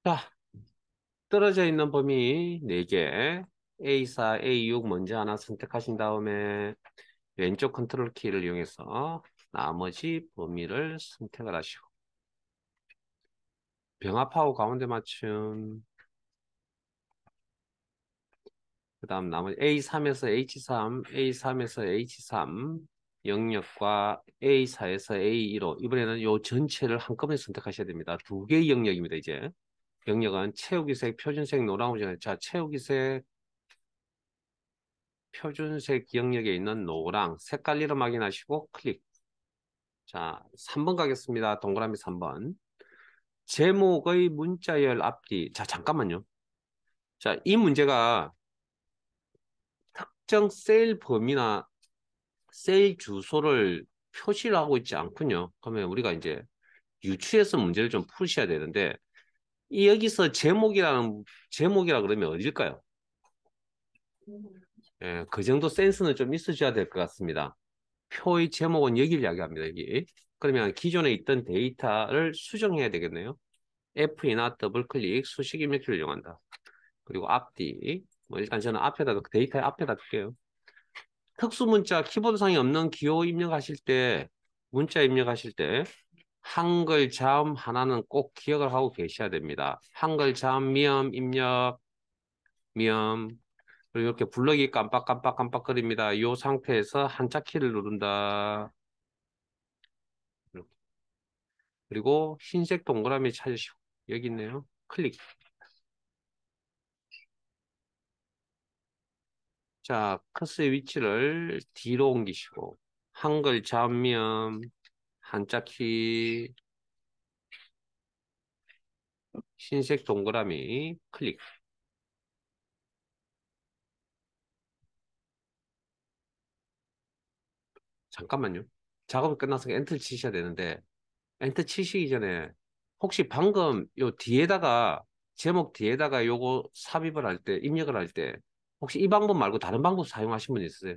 자, 떨어져 있는 범위 4개, A4, A6 먼저 하나 선택하신 다음에 왼쪽 컨트롤 키를 이용해서 나머지 범위를 선택을 하시고 병합하고 가운데 맞춤, 그 다음 나머지 A3에서 H3, A3에서 H3 영역과 A4에서 A2로 이번에는 요 전체를 한꺼번에 선택하셔야 됩니다. 두 개의 영역입니다, 이제. 영역은 채우기색, 표준색, 노랑우전. 자, 채우기색, 표준색 영역에 있는 노랑, 색깔 이름 확인하시고 클릭. 자, 3번 가겠습니다. 동그라미 3번. 제목의 문자열 앞뒤. 자, 잠깐만요. 자, 이 문제가 특정 세일 범위나 세일 주소를 표시를 하고 있지 않군요. 그러면 우리가 이제 유추해서 문제를 좀 푸셔야 되는데, 이 여기서 제목이라 그러면 어딜까요? 예, 그 정도 센스는 좀 있으셔야 될 것 같습니다. 표의 제목은 여기를 이야기합니다, 여기. 그러면 기존에 있던 데이터를 수정해야 되겠네요. F이나 더블 클릭, 수식 입력키를 이용한다. 그리고 앞뒤. 뭐 일단 저는 데이터 앞에다 둘게요. 특수문자 키보드상에 없는 기호 입력하실 때, 문자 입력하실 때, 한글 자음 하나는 꼭 기억을 하고 계셔야 됩니다. 한글 자음 미음 입력, 미음. 그리고 이렇게 블럭이 깜빡깜빡깜빡거립니다. 이 상태에서 한자 키를 누른다. 이렇게. 그리고 흰색 동그라미 찾으시고, 여기 있네요. 클릭. 자, 커스의 위치를 뒤로 옮기시고, 한글 자음 한자 키, 흰색 동그라미 클릭. 잠깐만요. 작업이 끝나서 엔터 치셔야 되는데, 엔터 치시기 전에 혹시 방금 요 뒤에다가 제목 뒤에다가 요거 삽입을 할 때, 입력을 할 때 혹시 이 방법 말고 다른 방법 사용하신 분 있으세요?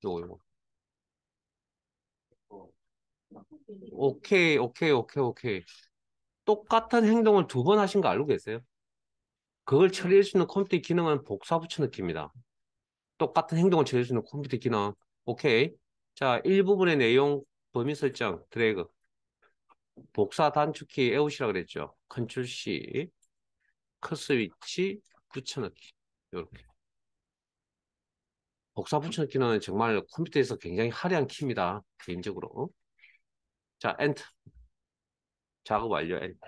요거. 오케이, 오케이, 오케이, 오케이. 똑같은 행동을 2번 하신 거 알고 계세요? 그걸 처리할 수 있는 컴퓨터 기능은 복사 붙여넣기입니다. 똑같은 행동을 처리할 수 있는 컴퓨터 기능. 오케이. 자, 일부분의 내용 범위 설정 드래그. 복사 단축키 에우시라 그랬죠. 컨트롤 C. 커서 위치 붙여넣기. 이렇게. 복사 붙여넣기는 정말 컴퓨터에서 굉장히 화려한 키입니다. 개인적으로. 자, 엔터. 작업 완료. 엔터.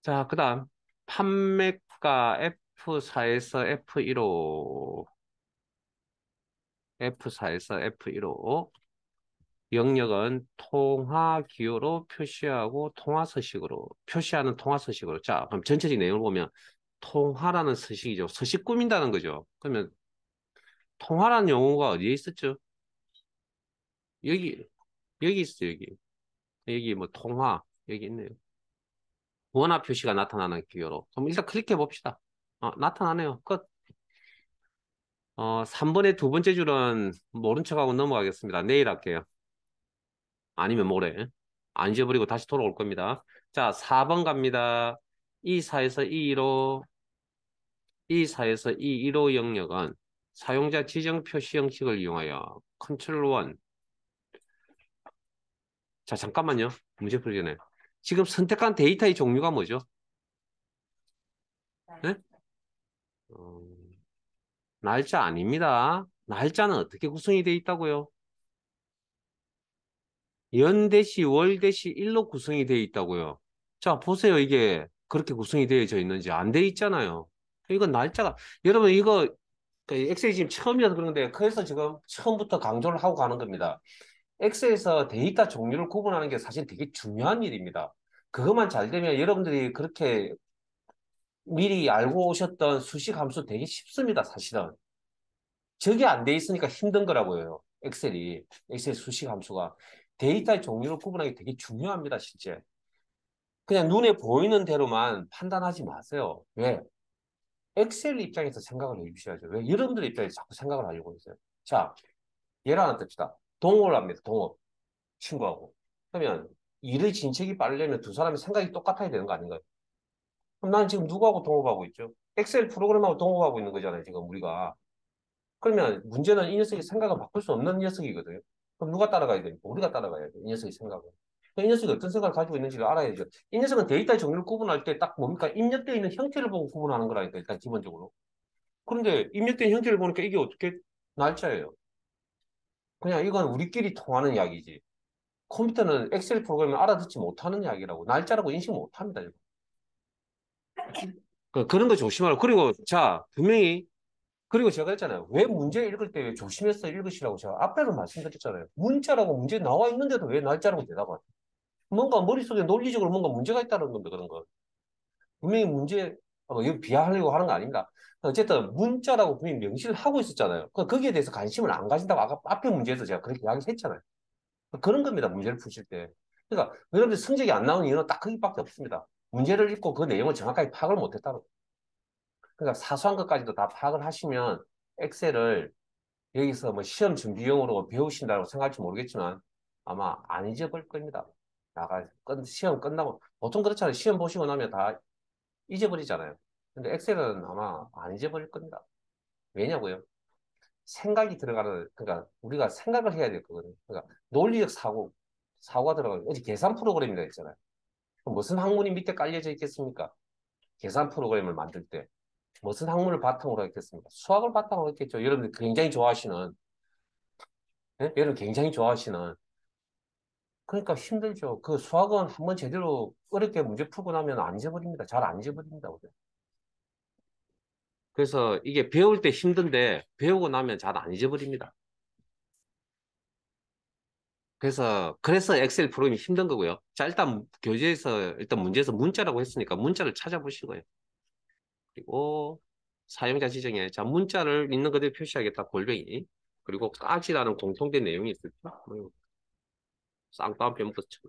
자, 그 다음 판매가 F4에서 F1호, F4에서 F1호 영역은 통화 기호로 표시하고 통화 서식으로 표시하는 통화 서식으로. 자, 그럼 전체적인 내용을 보면 통화라는 서식이죠. 서식 꾸민다는 거죠. 그러면 통화라는 용어가 어디에 있었죠? 여기 여기 있어요. 여기 뭐 통화 여기 있네요. 원화 표시가 나타나는 기호로. 그럼 일단 클릭해 봅시다. 나타나네요. 끝. 3번의 두 번째 줄은 모른 척하고 넘어가겠습니다. 내일 할게요. 아니면 모레. 안 잊어버리고 다시 돌아올 겁니다. 자, 4번 갑니다. E4에서 E1호, E4에서 E1호 영역은 사용자 지정 표시 형식을 이용하여 컨트롤 1. 자, 잠깐만요. 문제 풀기 전에. 지금 선택한 데이터의 종류가 뭐죠? 네? 어, 날짜 아닙니다. 날짜는 어떻게 구성이 되어 있다고요? 연 대시 월 대시 일로 구성이 되어 있다고요. 자, 보세요. 이게 그렇게 구성이 되어져 있는지 안 되어 있잖아요. 이건 날짜가 여러분 이거 그 엑셀이 지금 처음이라서 그런데 그래서 지금 처음부터 강조를 하고 가는 겁니다. 엑셀에서 데이터 종류를 구분하는 게 사실 되게 중요한 일입니다. 그것만 잘 되면 여러분들이 그렇게 미리 알고 오셨던 수식 함수 되게 쉽습니다, 사실은. 저게 안 돼 있으니까 힘든 거라고요. 엑셀 수식 함수가. 데이터의 종류를 구분하기 되게 중요합니다, 실제. 그냥 눈에 보이는 대로만 판단하지 마세요. 왜? 엑셀 입장에서 생각을 해주셔야죠. 왜? 여러분들 입장에서 자꾸 생각을 하려고 있어요. 자, 예를 하나 듭시다. 동업을 합니다, 동업. 친구하고. 그러면 일의 진척이 빠르려면 두 사람의 생각이 똑같아야 되는 거 아닌가요? 그럼 나는 지금 누구하고 동업하고 있죠? 엑셀 프로그램하고 동업하고 있는 거잖아요, 지금 우리가. 그러면 문제는 이 녀석이 생각을 바꿀 수 없는 녀석이거든요. 그럼 누가 따라가야 됩니까? 우리가 따라가야 돼요. 이 녀석의 생각을. 이 녀석이 어떤 생각을 가지고 있는지를 알아야죠. 이 녀석은 데이터의 종류를 구분할 때 딱 뭡니까? 입력되어 있는 형태를 보고 구분하는 거라니까, 일단 기본적으로. 그런데 입력된 형태를 보니까 이게 어떻게 날짜예요. 그냥 이건 우리끼리 통하는 이야기지. 컴퓨터는 엑셀 프로그램을 알아듣지 못하는 이야기라고. 날짜라고 인식 못합니다. 그런 거 조심하라고. 그리고 자, 분명히 그리고 제가 했잖아요. 왜 문제 읽을 때 조심해서 읽으시라고 제가 앞에도 말씀드렸잖아요. 문자라고 문제 나와 있는데도 왜 날짜라고 대답하죠? 뭔가 머릿속에 논리적으로 뭔가 문제가 있다는 건데, 그런 거. 분명히 이거 비하하려고 하는 거 아닙니다. 어쨌든 문자라고 분명히 명시를 하고 있었잖아요. 거기에 대해서 관심을 안 가진다고 아까 앞에 문제에서 제가 그렇게 이야기했잖아요. 그런 겁니다. 문제를 푸실 때. 그러니까 여러분들 성적이 안 나오는 이유는 딱 거기밖에 없습니다. 문제를 읽고 그 내용을 정확하게 파악을 못했다고. 그러니까 사소한 것까지도 다 파악을 하시면 엑셀을 여기서 뭐 시험 준비용으로 배우신다고 생각할지 모르겠지만 아마 안 잊어버릴 겁니다. 시험 끝나고 보통 그렇잖아요. 시험 보시고 나면 다 잊어버리잖아요. 근데 엑셀은 아마 안 잊어버릴 겁니다. 왜냐고요? 생각이 들어가는, 그러니까 우리가 생각을 해야 될 거거든요. 그러니까 논리적 사고가 들어가는, 어제 계산 프로그램이라 했잖아요. 그럼 무슨 학문이 밑에 깔려져 있겠습니까? 계산 프로그램을 만들 때. 무슨 학문을 바탕으로 했겠습니까? 수학을 바탕으로 했겠죠. 여러분들 굉장히 좋아하시는, 여러분 굉장히 좋아하시는. 그러니까 힘들죠. 그 수학은 한번 제대로 어렵게 문제 풀고 나면 안 잊어버립니다. 잘 안 잊어버립니다. 그래서 이게 배울 때 힘든데 배우고 나면 잘 안 잊어버립니다. 그래서 엑셀 프로그램이 힘든 거고요. 자, 일단 교재에서, 일단 문제에서 문자라고 했으니까 문자를 찾아보시고요. 그리고 사용자 지정에, 자, 문자를 있는 그대로 표시하겠다, 골뱅이. 그리고 까지라는 공통된 내용이 있을 때, 뭐, 쌍따옴표부터 쳐.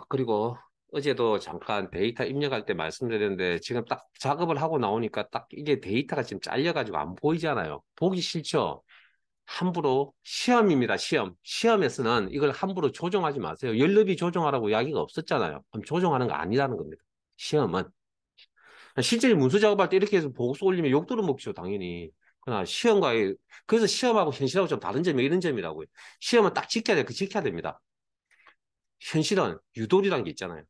그리고 어제도 잠깐 데이터 입력할 때 말씀드렸는데 지금 딱 작업을 하고 나오니까 딱 이게 데이터가 지금 잘려가지고 안 보이잖아요. 보기 싫죠? 함부로 시험입니다. 시험에서는 이걸 함부로 조정하지 마세요. 연립이 조정하라고 이야기가 없었잖아요. 그럼 조정하는 거 아니라는 겁니다. 시험은. 실제 문서 작업할 때 이렇게 해서 보고서 올리면 욕 들어먹죠, 당연히. 그러나 그래서 시험하고 현실하고 좀 다른 점이 이런 점이라고요. 시험은 딱 지켜야 됩니다. 현실은 유도리라는 게 있잖아요.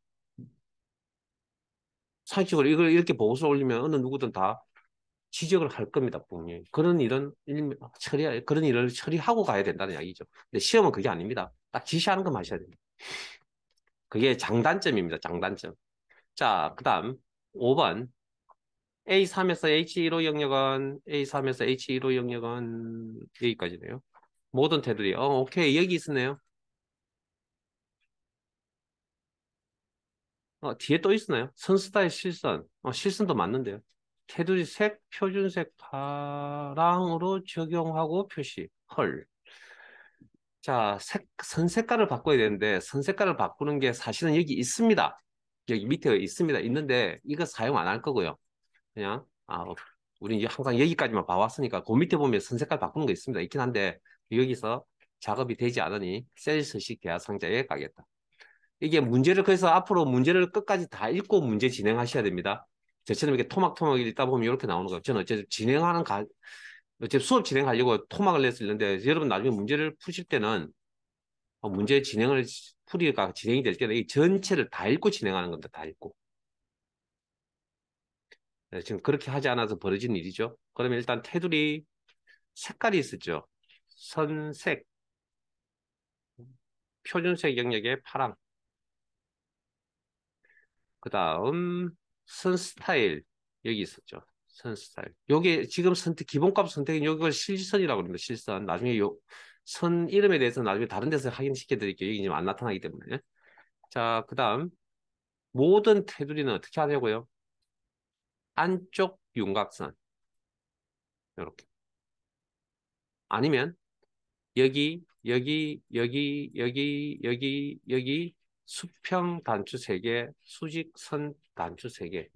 상식적으로 이걸 이렇게 보고서 올리면 어느 누구든 다 지적을 할 겁니다, 분명히. 그런 일을 처리하고 가야 된다는 이야기죠. 근데 시험은 그게 아닙니다. 딱 지시하는 것만 하셔야 됩니다. 그게 장단점입니다, 장단점. 자, 그 다음 5번. A3에서 H1호 영역은, A3에서 H1호 영역은 여기까지네요. 모든 테두리. 오케이. 여기 있었네요. 뒤에 또 있었나요? 선스타일 실선. 실선도 맞는데요. 테두리 색, 표준색 파랑으로 적용하고 표시. 헐. 자, 선 색깔을 바꿔야 되는데, 선 색깔을 바꾸는 게 사실은 여기 있습니다. 여기 밑에 있습니다. 있는데, 이거 사용 안 할 거고요. 그냥, 우리 항상 여기까지만 봐왔으니까, 그 밑에 보면 선 색깔 바꾸는 거 있습니다. 있긴 한데, 여기서 작업이 되지 않으니, 셀서식 대하상자에 가겠다. 이게 문제를, 그래서 앞으로 문제를 끝까지 다 읽고 문제 진행하셔야 됩니다. 저처럼 이렇게 토막토막 읽다 보면 이렇게 나오는 거예요. 저는 어쨌든 어차피 수업 진행하려고 토막을 냈었는데, 여러분 나중에 문제를 푸실 때는 문제 풀이가 진행이 될 때는 이 전체를 다 읽고 진행하는 겁니다. 다 읽고. 네, 지금 그렇게 하지 않아서 벌어진 일이죠. 그러면 일단 테두리 색깔이 있었죠. 선색, 표준색 영역의 파랑. 그 다음 선 스타일 여기 있었죠. 선 스타일. 요게 지금 기본값 선택은 요걸 실선이라고 합니다. 실선. 나중에 요 선 이름에 대해서 나중에 다른 데서 확인시켜 드릴게요. 여기 지금 안 나타나기 때문에. 자, 그 다음 모든 테두리는 어떻게 하냐고요? 안쪽 윤곽선. 이렇게. 아니면 여기 수평 단추 3개, 수직선 단추 3개.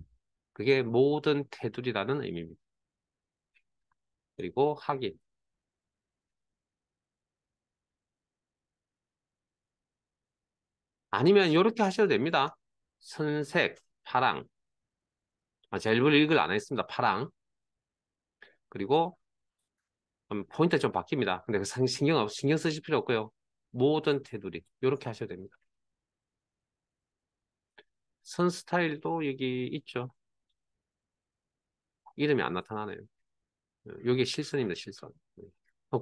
그게 모든 테두리라는 의미입니다. 그리고 확인. 아니면 이렇게 하셔도 됩니다. 선색, 파랑. 제가 일부러 이걸 안 했습니다. 파랑. 그리고 포인트 좀 바뀝니다. 근데 신경 쓰실 필요 없고요. 모든 테두리. 이렇게 하셔도 됩니다. 선 스타일도 여기 있죠. 이름이 안 나타나네요. 여기 실선입니다, 실선.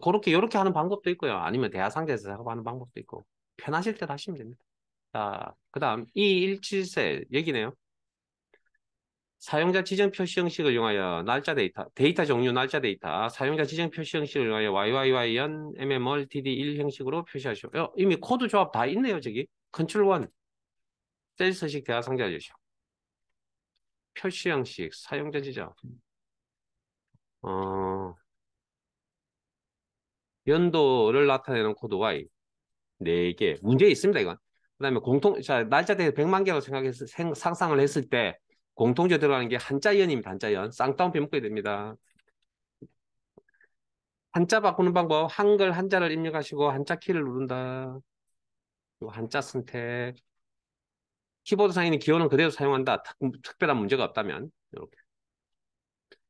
그렇게, 이렇게 하는 방법도 있고요. 아니면 대하상자에서 작업하는 방법도 있고. 편하실 대로 하시면 됩니다. 자, 그 다음, E177셀, 여기네요. 사용자 지정 표시 형식을 이용하여 데이터 종류 날짜 데이터, 사용자 지정 표시 형식을 이용하여 YYYN, MMR, DD1 형식으로 표시하시오. 이미 코드 조합 다 있네요, 저기. 컨트롤 1, 셀서식 대하상자 주시오. 표시 형식, 사용자 지정. 어, 연도를 나타내는 코드 Y. 4개. 문제 있습니다, 이건. 그 다음에 날짜 대에 100만 개로 상상을 했을 때, 공통적으로 들어가는 게 한자연입니다, 한자연. 쌍따옴표 묶어야 됩니다. 한자 바꾸는 방법, 한글 한자를 입력하시고, 한자 키를 누른다. 그리고 한자 선택. 키보드 상에는 기호는 그대로 사용한다. 특별한 문제가 없다면. 이렇게.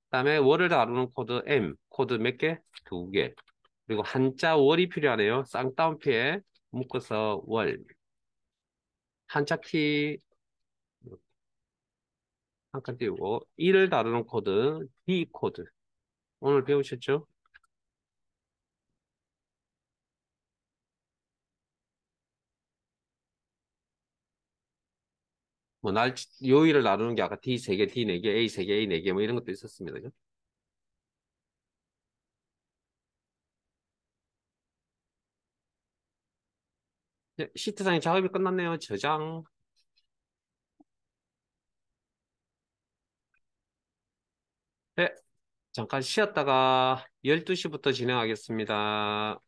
그다음에 월을 다루는 코드 M. 코드 몇 개? 2개. 그리고 한자 월이 필요하네요. 쌍따옴표에 묶어서 월. 한자 키 한 칸 띄우고 1을 다루는 코드 D 코드. 오늘 배우셨죠? 요일을 다루는 게 아까 D 3개, D 4개, A 3개, A 4개 뭐 이런 것도 있었습니다. 그죠? 네, 시트상의 작업이 끝났네요. 저장. 네, 잠깐 쉬었다가 12시부터 진행하겠습니다.